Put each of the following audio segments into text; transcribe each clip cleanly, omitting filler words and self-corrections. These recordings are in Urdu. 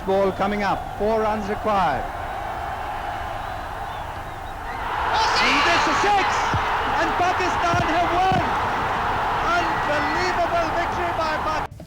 last ball coming up. 4 runs required. And this is 6, and Pakistan have won. Unbelievable victory by Pakistan.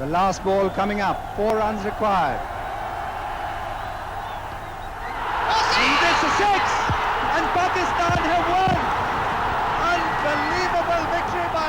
The last ball coming up. 4 runs required. And this is 6, and Pakistan have won. Unbelievable victory by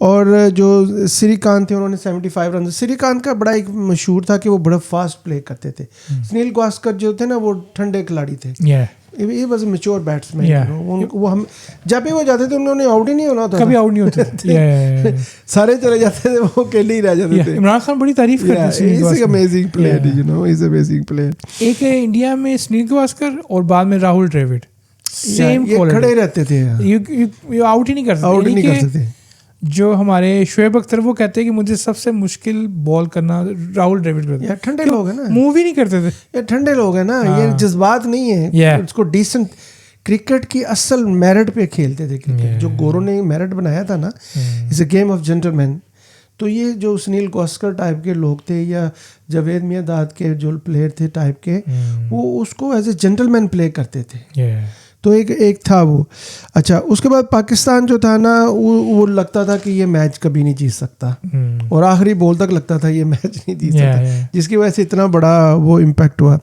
اور جو سری کانت تھے انہوں نے 75 رن. سری کانت کا بڑا ایک مشہور تھا کہ وہ بڑا فاسٹ پلے کرتے تھے. سنیل گواسکر جو تھے نا وہ ٹھنڈے کھلاڑی تھے. یہ واز اے میچور بیٹسمین. وہ ہم جب بھی وہ جاتے تھے انہوں نے آؤٹ ہی نہیں ہونا ہوتا, کبھی آؤٹ نہیں ہوتے, سارے چلے جاتے تھے, وہ اکیلے ہی رہ جاتے تھے. عمران خان بڑی تعریف کرتے ہیں. He's an amazing player, you know, he's an amazing player. ایک ہے انڈیا میں سنیل گواسکر اور بعد میں راہل ڈریوڈ, سیم کھڑے رہتے تھے, آؤٹ ہی نہیں کر سکتے. جو ہمارے شعیب اختر وہ کہتے ہیں کہ مجھے سب سے مشکل بال کرنا راہل ڈریوڈ کرتے ہیں. ٹھنڈے لوگ ہیں نا, موو ہی نہیں کرتے تھے. یہ ٹھنڈے لوگ ہیں نا, یہ جذبات نہیں ہے. اس کو ڈیسنٹ کرکٹ کی اصل میرٹ پہ کھیلتے تھے. کرکٹ جو گورو نے میرٹ بنایا تھا نا, it's a game of gentleman. تو یہ جو سنیل گواسکر ٹائپ کے لوگ تھے یا جاوید میاں داد کے جو پلیئر تھے ٹائپ کے, وہ اس کو ایز اے جینٹل مین پلے کرتے تھے. تو ایک تھا وہ. اچھا, اس کے بعد پاکستان جو تھا نا, وہ لگتا تھا کہ یہ میچ کبھی نہیں جیت سکتا, اور آخری بال تک لگتا تھا یہ میچ نہیں جیت سکتا, جس کی وجہ سے اتنا بڑا وہ امپیکٹ ہوا.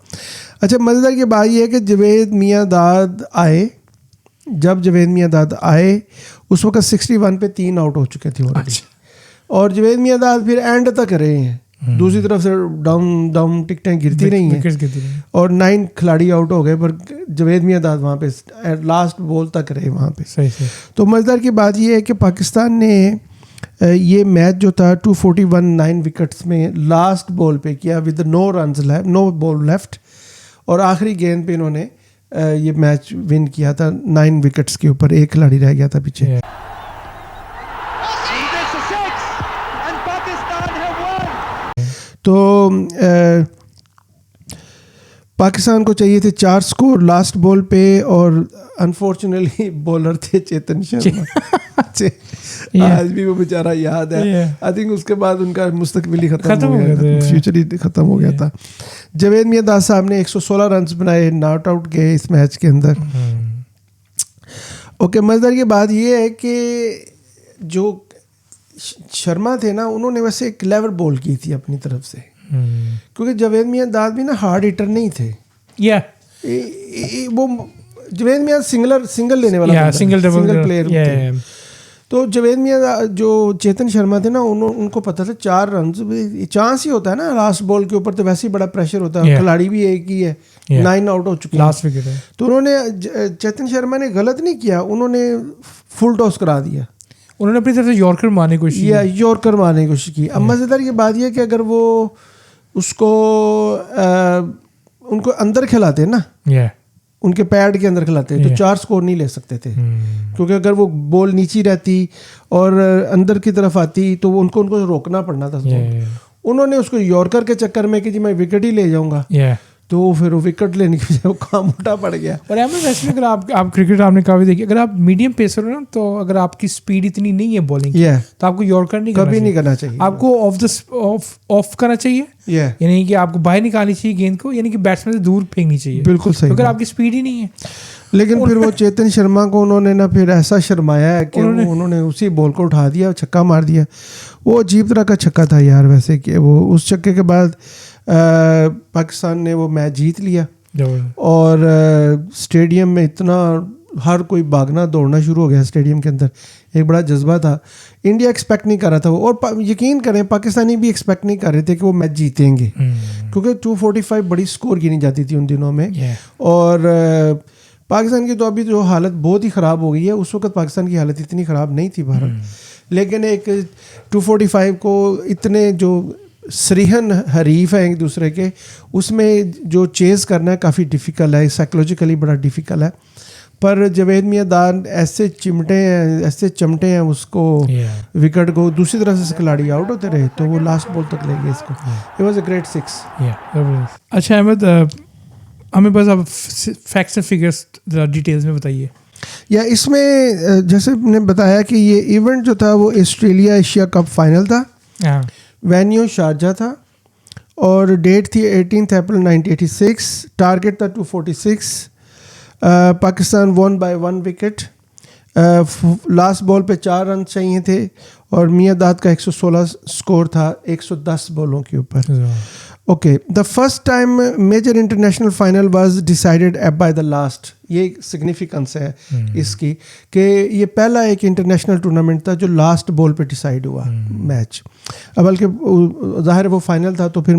اچھا, مزیدار کی بات یہ ہے کہ جاوید میاں داد آئے, جب جاوید میاں داد آئے اس وقت 61 پہ 3 آؤٹ ہو چکے تھے already. اور جاوید میاں داد پھر اینڈ تک رہے ہیں, دوسری طرف سے ڈاؤن ٹکٹیں گرتی رہی ہیں, اور 9 کھلاڑی آؤٹ ہو گئے, پر جاوید میاں داد وہاں پہ لاسٹ بال تک رہے وہاں پہ. تو مزیدار کی بات یہ ہے کہ پاکستان نے یہ میچ جو تھا 241 9 وکٹس میں لاسٹ بال پہ کیا ود نو بال لیفٹ, اور آخری گیند پہ انہوں نے یہ میچ ون کیا تھا 9 وکٹس کے اوپر, ایک کھلاڑی رہ گیا تھا پیچھے. تو پاکستان کو چاہیے تھے 4 سکور لاسٹ بال پہ, اور انفارچونیٹلی بولر تھے چیتن شرما. آج بھی وہ بیچارہ یاد ہے. آئی تھنک اس کے بعد ان کا مستقبل ہی ختم ہو گیا تھا, فیوچر ہی ختم ہو گیا تھا. جاوید میاں داد صاحب نے 116 رنز بنائے, ناٹ آؤٹ گئے اس میچ کے اندر. اوکے, مزیدار کی بات یہ ہے کہ جو شرما تھے نا, انہوں نے ویسے ایک کلیور بال کی تھی اپنی طرف سے, کیونکہ جاوید میاں داد بھی نا ہارڈ ہیٹر نہیں تھے. وہ جاوید میاں سنگل لینے والا سنگل پلیئر. تو جاوید میاں جو چیتن شرما تھے نا, ان کو پتا تھا 4 رنز چانس ہی ہوتا ہے نا لاسٹ بال کے اوپر, تو ویسے ہی بڑا پریشر ہوتا ہے, کھلاڑی بھی ایک ہی ہے, 9 آؤٹ ہو چکے لاسٹ وکٹ. تو انہوں نے چیتن شرما نے غلط نہیں کیا, انہوں نے فل ٹاس کرا دیا, انہوں نے اپنی طرف سے یارکر مارنے کی کوشش کی. اب مزیدار یہ بات یہ کہ اگر وہ اس کو ان کو اندر کھلاتے نا, ان کے پیڈ کے اندر کھلاتے تو 4 سکور نہیں لے سکتے تھے, کیونکہ اگر وہ بال نیچی رہتی اور اندر کی طرف آتی تو ان کو روکنا پڑنا تھا. انہوں نے اس کو یارکر کے چکر میں کہ جی میں وکٹ ہی لے جاؤں گا, تو پھر وہ وکٹ لینے کی بجائے وہ کام اٹھا پڑ گیا. اور احمد ویسے اگر آپ کرکٹ آپ نے کافی دیکھی, اگر آپ میڈیم پیسر ہو نا, تو اگر آپ کی اسپیڈ اتنی نہیں ہے بالنگ کی, تو آپ کو یارکر کبھی نہیں کرنا چاہیے, آپ کو آف کرنا چاہیے, یعنی کہ آپ کو باہر نکالنی چاہیے گیند کو, یعنی کہ بیٹسمین سے دور پھینکنی چاہیے. بالکل صحیح, اگر آپ کی اسپیڈ ہی نہیں ہے. لیکن پھر وہ چیتن شرما کو انہوں نے نا پھر ایسا شرمایا ہے کہ انہوں نے اسی بال کو اٹھا دیا, چھکا مار دیا. وہ عجیب طرح کا چھکا تھا یار ویسے, کہ وہ اس چھکے کے بعد پاکستان نے وہ میچ جیت لیا, اور اسٹیڈیم میں اتنا ہر کوئی بھاگنا دوڑنا شروع ہو گیا اسٹیڈیم کے اندر, ایک بڑا جذبہ تھا. انڈیا ایکسپیکٹ نہیں کر رہا تھا وہ, اور یقین کریں پاکستانی بھی ایکسپیکٹ نہیں کر رہے تھے کہ وہ میچ جیتیں گے, کیونکہ 245 بڑی سکور گنی جاتی تھی ان دنوں میں. اور پاکستان کی تو ابھی جو حالت بہت ہی خراب ہو گئی ہے, اس وقت پاکستان کی حالت اتنی خراب نہیں تھی بھارت, لیکن ایک 245 کو اتنے جو سریحن حریف ہیں ایک دوسرے کے, اس میں جو چیز کرنا ہے کافی ڈیفیکلٹ ہے, سائیکلوجیکلی بڑا ڈیفیکلٹ ہے. پر جاوید میاں داد ایسے چمٹے ہیں اس کو وکٹ کو, دوسری طرف سے کھلاڑی آؤٹ ہوتے رہے, تو وہ لاسٹ بال تک لے گئے اس کو. It was a great 6. اچھا احمد, ہمیں بس آپ فیکٹس اینڈ فگرس ڈیٹیلز میں بتائیے. یا اس میں جیسے نے بتایا کہ یہ ایونٹ جو تھا وہ آسٹریلیا ایشیا کپ فائنل تھا, وینیو شارجہ تھا, اور ڈیٹ تھی 18 اپریل 1986. ٹارگیٹ تھا 246. Pakistan one by 1 wicket. Last ball پہ 4 رن چاہیے تھے, اور میاں داد کا 116 سکور تھا 110 بالوں کے اوپر. Okay the first time major international final was decided by the last. یہ سگنیفیکنس ہے اس کی کہ یہ پہلا ایک انٹرنیشنل ٹورنامنٹ تھا جو لاسٹ بال پہ ڈیسائیڈ ہوا میچ. بلکہ ظاہر وہ فائنل تھا تو پھر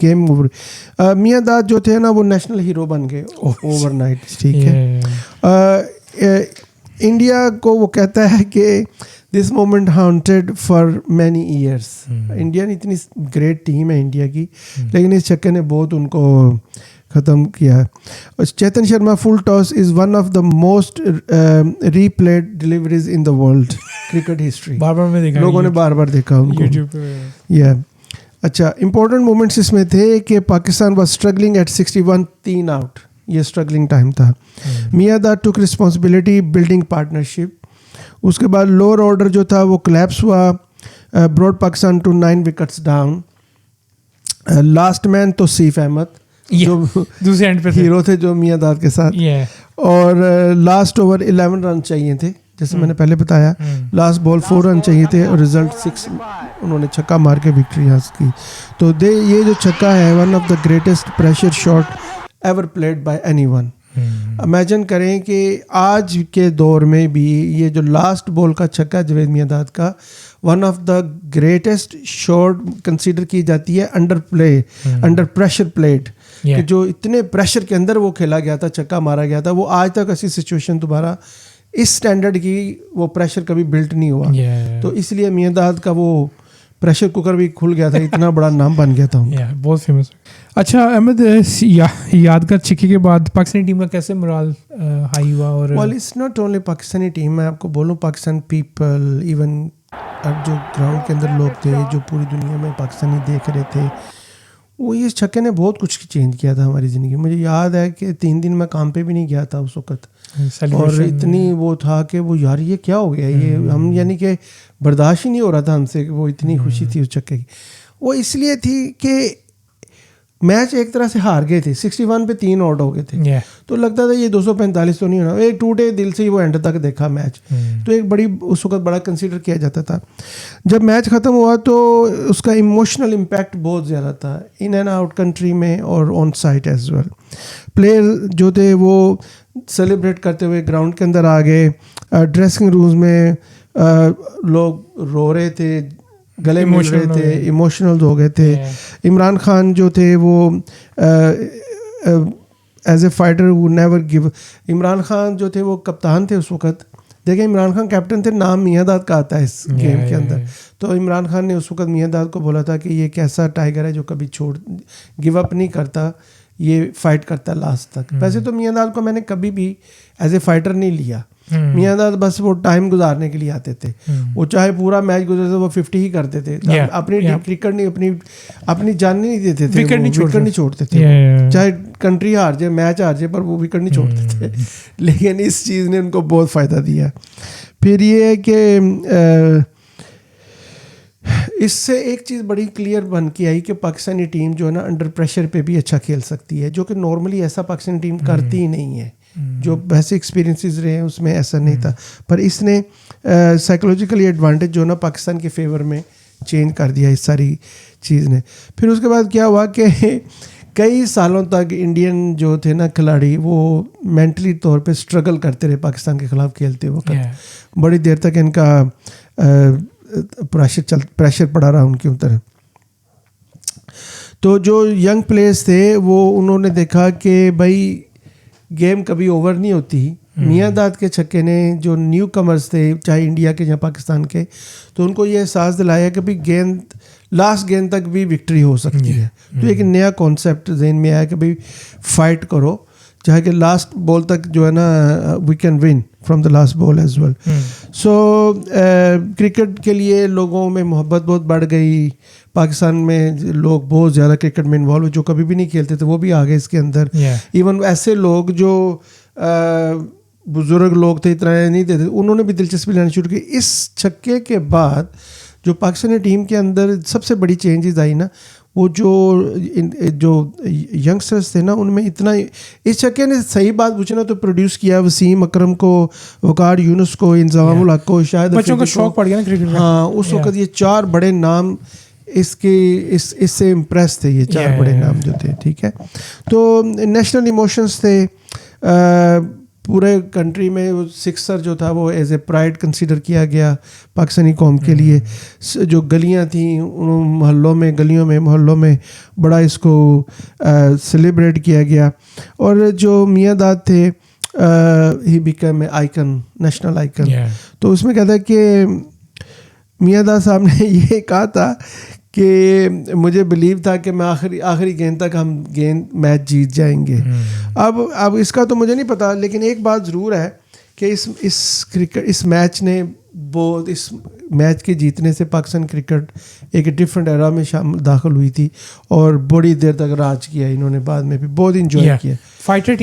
گیم اوور. میاں داد جو تھے نا وہ نیشنل ہیرو بن گئے اوور نائٹ. ٹھیک ہے. انڈیا کو وہ کہتا ہے کہ this moment haunted for many years. India نے اتنی گریٹ ٹیم ہے انڈیا کی, لیکن اس چکر نے بہت ان کو ختم کیا ہے. Chetan Sharma full toss is one of the most replayed deliveries in the world cricket history. لوگوں نے بار بار دیکھا ان کو. یا اچھا امپورٹنٹ مومنٹس اس میں تھے کہ Pakistan was struggling at 61 3 out. یہ اسٹرگلنگ ٹائم تھا. Miandad took responsibility building partnership. اس کے بعد لوور آرڈر جو تھا وہ کلیپس ہوا. Brought Pakistan to 9 wickets down. Last man تو سیف احمد جو دوسرے اینڈ پہ ہیرو تھے جو میاں داد کے ساتھ. اور لاسٹ اوور 11 رن چاہیے تھے جیسے میں نے پہلے بتایا. لاسٹ بال 4 رن چاہیے تھے اور رزلٹ 6. انہوں نے چھکا مار کے وکٹری حاصل کی. تو یہ جو چھکا ہے one of the greatest pressure shot ever played by anyone. Imagine کریں کہ آج کے دور میں بھی یہ جو لاسٹ بال کا چھکا جاوید میاں داد کا one of the greatest shot consider کی جاتی ہے انڈر پریشر پلیڈ. کہ جو اتنے پریشر کے اندر وہ کھیلا گیا تھا, چھکا مارا گیا تھا, وہ آج تک ایسی سچویشن دوبارہ اس سٹینڈرڈ کی وہ پریشر کبھی بلٹ نہیں ہوا. تو اس لیے میاں داد کا وہ پریشر کوکر بھی کھل گیا تھا, اتنا بڑا نام بن گیا تھا. بہت فیمس. اچھا احمد, یادگار چھکے کے بعد پاکستانی ٹیم کا کیسے مرال ہائی ہوا؟ اور well it's not only Pakistani team, میں آپ کو بولوں پاکستان پیپل, ایون جو گراؤنڈ کے اندر لوگ تھے جو پوری دنیا میں پاکستانی دیکھ رہے تھے, وہ اس چھکے نے بہت کچھ چینج کیا تھا ہماری زندگی. مجھے یاد ہے کہ 3 دن میں کام پہ بھی نہیں گیا تھا اس وقت, اور اتنی وہ تھا کہ وہ یار یہ کیا ہو گیا, یہ ہم یعنی کہ برداشت ہی نہیں ہو رہا تھا ہم سے کہ وہ اتنی خوشی تھی اس چھکے کی. وہ اس لیے تھی کہ میچ ایک طرح سے ہار گئے تھے, 61 پہ 3 آؤٹ ہو گئے تھے, تو لگتا تھا یہ 245 تو نہیں ہونا. ایک ٹوٹے دل سے ہی وہ اینڈ تک دیکھا میچ, تو ایک بڑی اس وقت بڑا کنسیڈر کیا جاتا تھا. جب میچ ختم ہوا تو اس کا ایموشنل امپیکٹ بہت زیادہ تھا ان اینڈ آؤٹ کنٹری میں اور on site as well. Player جو تھے وہ سیلیبریٹ کرتے ہوئے گراؤنڈ کے اندر آ گئے. ڈریسنگ رومز میں لوگ رو رہے تھے, گلے مل رہے تھے, ایموشنل ہو گئے تھے. عمران خان جو تھے وہ ایز اے فائٹر وہ نیور گیو. عمران خان جو تھے وہ کپتان تھے اس وقت. دیکھیں عمران خان کیپٹن تھے, نام میاں داد کا آتا ہے اس گیم کے اندر. تو عمران خان نے اس وقت میاں داد کو بولا تھا کہ یہ ایک ایسا ٹائیگر ہے جو کبھی گیو اپ نہیں کرتا, یہ فائٹ کرتا ہے لاسٹ تک. ویسے تو میاں داد کو میں نے کبھی بھی ایز اے فائٹر نہیں لیا. میاں داد بس وہ ٹائم گزارنے کے لیے آتے تھے. وہ چاہے پورا میچ گزرے وہ 50 ہی کرتے تھے, اپنی کرکٹ نہیں اپنی جان نہیں دیتے تھے, وکٹ نہیں چھوڑتے تھے. چاہے کنٹری ہار جائے, میچ ہار جائے, پر وہ وکٹ نہیں چھوڑتے تھے. لیکن اس چیز نے ان کو بہت فائدہ دیا. پھر یہ ہے کہ اس سے ایک چیز بڑی کلیئر بن کے آئی کہ پاکستانی ٹیم جو ہے نا انڈر پریشر پہ بھی اچھا کھیل سکتی ہے, جو کہ نارملی ایسا پاکستانی ٹیم کرتی ہی نہیں ہے. جو ویسے ایکسپیرینسز رہے ہیں اس میں ایسا نہیں تھا, پر اس نے سائیکولوجیکلی ایڈوانٹیج جو نا پاکستان کے فیور میں چینج کر دیا اس ساری چیز نے. پھر اس کے بعد کیا ہوا کہ کئی سالوں تک انڈین جو تھے نا کھلاڑی وہ مینٹلی طور پہ اسٹرگل کرتے رہے پاکستان کے خلاف کھیلتے وقت. بڑی دیر تک ان کا پریشر پڑا رہا ان کے اوپر. تو جو ینگ پلیئرس تھے وہ انہوں نے دیکھا کہ بھائی گیم کبھی اوور نہیں ہوتی. میاں داد کے چھکے نے جو نیو کمرز تھے چاہے انڈیا کے یا پاکستان کے, تو ان کو یہ احساس دلایا کہ بھائی گیند لاسٹ گیند تک بھی وکٹری ہو سکتی ہے. تو ایک نیا کانسیپٹ ذہن میں آیا کہ بھائی فائٹ کرو, چاہے کہ لاسٹ بال تک جو ہے نا we can win from the last ball as well. So cricket کے لیے لوگوں میں محبت بہت بڑھ گئی. پاکستان میں لوگ بہت زیادہ کرکٹ میں انوالو, جو کبھی بھی نہیں کھیلتے تھے وہ بھی آ گئے اس کے اندر. ایون ایسے لوگ جو بزرگ لوگ تھے اتنا نہیں دیتے, انہوں نے بھی دلچسپی لینا شروع کی. اس چھکے کے بعد جو پاکستانی ٹیم کے اندر سب سے بڑی چینجز آئی نا, وہ جو ینگسٹرس تھے نا ان میں اتنا, اس چھکے نے صحیح بات پوچھنا تو پروڈیوس کیا وسیم اکرم کو, وقار یونس کو, انضمام الحق کو, شاید بچوں کا شوق پڑ گیا نا کرکٹ. ہاں اس وقت یہ 4 بڑے نام اس سے امپریس تھے یہ 4 بڑے نام جو تھے. ٹھیک ہے, تو نیشنل ایموشنس تھے پورے کنٹری میں. وہ سکسر جو تھا وہ ایز اے پرائڈ کنسیڈر کیا گیا پاکستانی قوم کے لیے. جو گلیاں تھیں ان محلوں میں بڑا اس کو سیلیبریٹ کیا گیا. اور جو میاں داد تھے he become a icon, national icon. تو اس میں کہتا ہے کہ میاں داد صاحب نے یہ کہا تھا کہ مجھے بلیو تھا کہ میں آخری گیند تک ہم میچ جیت جائیں گے. اب اس کا تو مجھے نہیں پتا, لیکن ایک بات ضرور ہے کہ اس میچ نے بہت, اس میچ کے جیتنے سے پاکستان کرکٹ ایک ڈفرینٹ ایرا میں داخل ہوئی تھی اور بڑی دیر تک راج کیا انہوں نے. بعد میں بھی بہت انجوائے کیا, فائٹر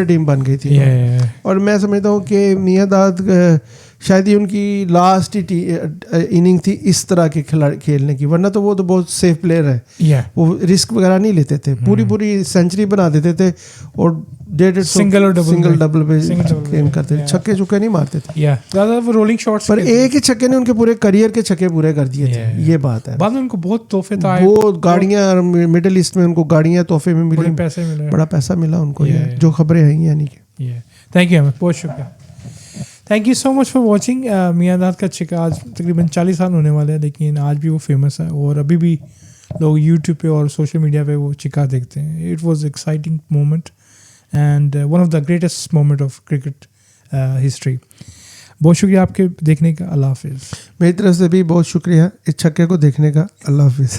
ٹیم بن گئی تھی. اور میں سمجھتا ہوں کہ میاں داد شاید ہی ان کی لاسٹ اننگ تھی اس طرح کے کھیلنے کی, ورنہ تو وہ تو بہت سیف پلیئر ہے. وہ رسک وغیرہ نہیں لیتے تھے, پوری سینچری بنا دیتے تھے اور سنگل ڈبل پہ گیم کرتے تھے, چھکے چکے نہیں مارتے تھے. رولنگ شاٹس پر ایک ہی چھکے نے ان کے پورے کریئر کے چھکے پورے کر دیے تھے. یہ بات ہے. بعد میں ان کو بہت تحفے تھا, بہت گاڑیاں مڈل ایسٹ میں ان کو گاڑیاں تحفے میں ملی, بڑا پیسہ ملا ان کو, جو خبریں آئی ہیں. یعنی کہ تھینک یو, بہت شکریہ. Thank you so much for watching. میاں داد کا چھکا آج تقریباً 40 سال ہونے والے ہیں, لیکن آج بھی وہ فیمس ہے اور ابھی بھی لوگ یوٹیوب پہ اور سوشل میڈیا پہ وہ چھکا دیکھتے ہیں. It was exciting moment and one of the greatest moment of cricket history. بہت شکریہ آپ کے دیکھنے کا. اللہ حافظ. میری طرف سے بھی بہت شکریہ اس چھکے کو دیکھنے کا. اللہ حافظ.